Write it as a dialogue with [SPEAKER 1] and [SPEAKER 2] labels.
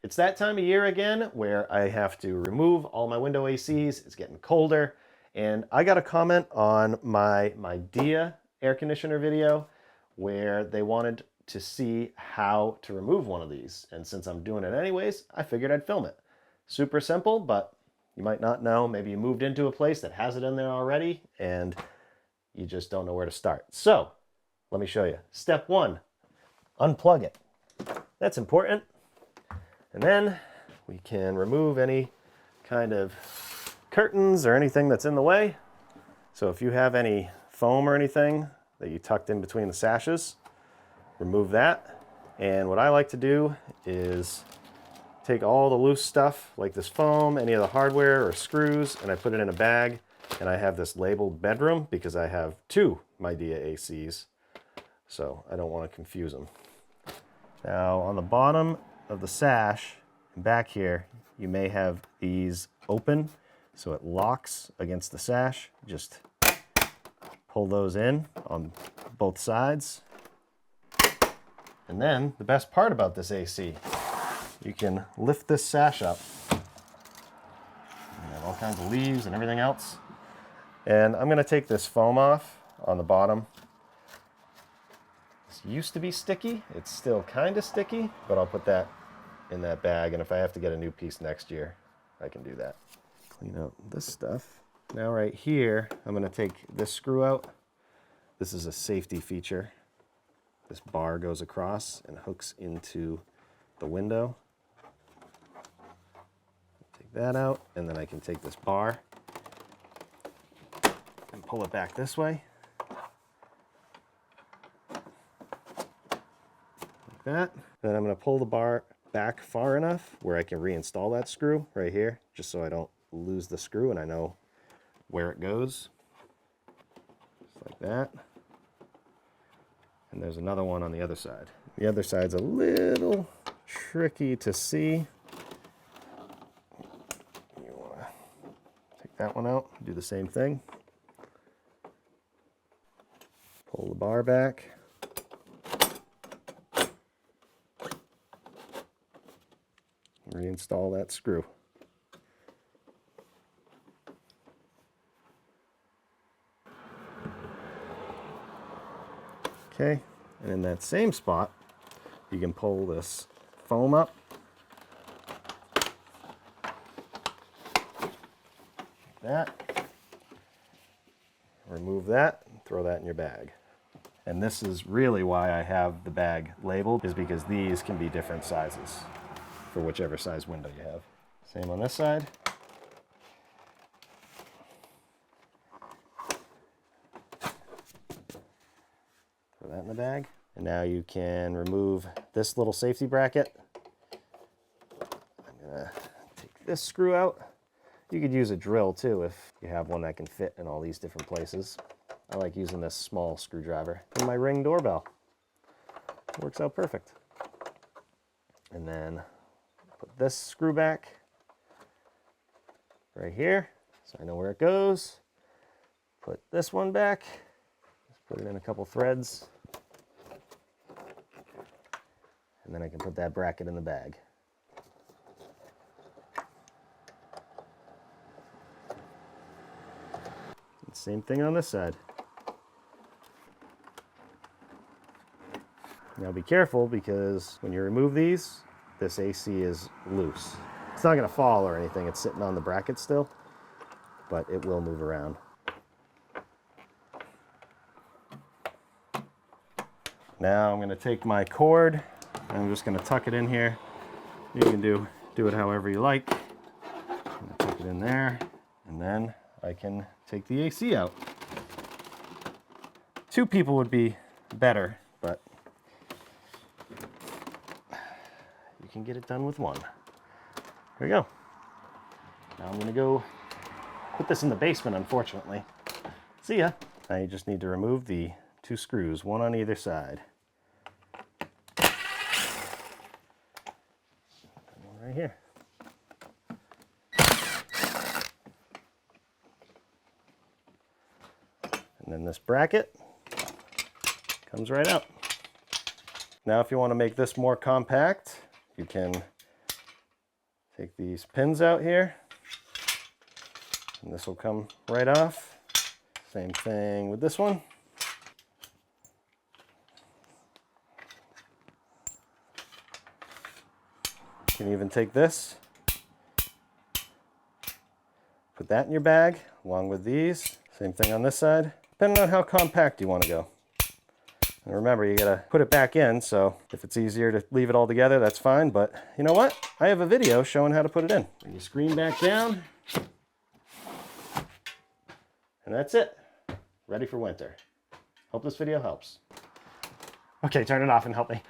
[SPEAKER 1] it's that time of year again where I have to remove all my window ACs. It's getting colder. And I got a comment on my Midea air conditioner video where they wanted to see how to remove one of these. And since I'm doing it anyways, I figured I'd film it. Super simple, but you might not know. Maybe you moved into a place that has it in there already and you just don't know where to start. So let me show you. Step one, unplug it. That's important. And then we can remove any kind of curtains or anything that's in the way. So if you have any foam or anything that you tucked in between the sashes, remove that. And what I like to do is take all the loose stuff like this foam, any of the hardware or screws, and I put it in a bag. And I have this labeled bedroom because I have two Midea ACs, so I don't want to confuse them. Now on the bottom of the sash back here, you may have these open so it locks against the sash. Just pull those in on both sides. And then the best part about this AC, you can lift this sash up. You have all kinds of leaves and everything else. And I'm going to take this foam off on the bottom. This used to be sticky. It's still kind of sticky, but I'll put that in that bag. And if I have to get a new piece next year, I can do that. Clean out this stuff. Now right here, I'm going to take this screw out. This is a safety feature. This bar goes across and hooks into the window. Take that out, and then I can take this bar and pull it back this way. Like that. Then I'm going to pull the bar back far enough where I can reinstall that screw right here, just so I don't lose the screw and I know where it goes. Just like that. And there's another one on the other side. The other side's a little tricky to see. You want to take that one out, do the same thing. Pull the bar back. Reinstall that screw. Okay, and in that same spot, you can pull this foam up. Like that. Remove that, and throw that in your bag. And this is really why I have the bag labeled, is because these can be different sizes for whichever size window you have. Same on this side. Throw that in the bag. And now you can remove this little safety bracket. I'm gonna take this screw out. You could use a drill too if you have one that can fit in all these different places. I like using this small screwdriver. And my Ring doorbell. Works out perfect. And then put this screw back right here, so I know where it goes. Put this one back. Just put it in a couple threads. And then I can put that bracket in the bag. And same thing on this side. Now be careful, because when you remove these, this AC is loose. It's not going to fall or anything. It's sitting on the bracket still, but it will move around. Now I'm going to take my cord. I'm just going to tuck it in here. You can do it however you like. I'm going to tuck it in there, and then I can take the AC out. 2 people would be better, but you can get it done with 1. Here we go. Now I'm going to go put this in the basement, unfortunately. See ya. Now you just need to remove the 2 screws, 1 on either side. One right here. And then this bracket comes right out. Now if you want to make this more compact, you can Take these pins out here, and this will come right off. Same thing with this one. You can even take this, put that in your bag, along with these. Same thing on this side, depending on how compact you want to go. And remember, you gotta put it back in, so if it's easier to leave it all together, that's fine, but you know what? I have a video showing how to put it in. Bring your screen back down, and that's it. Ready for winter. Hope this video helps. Okay, turn it off and help me.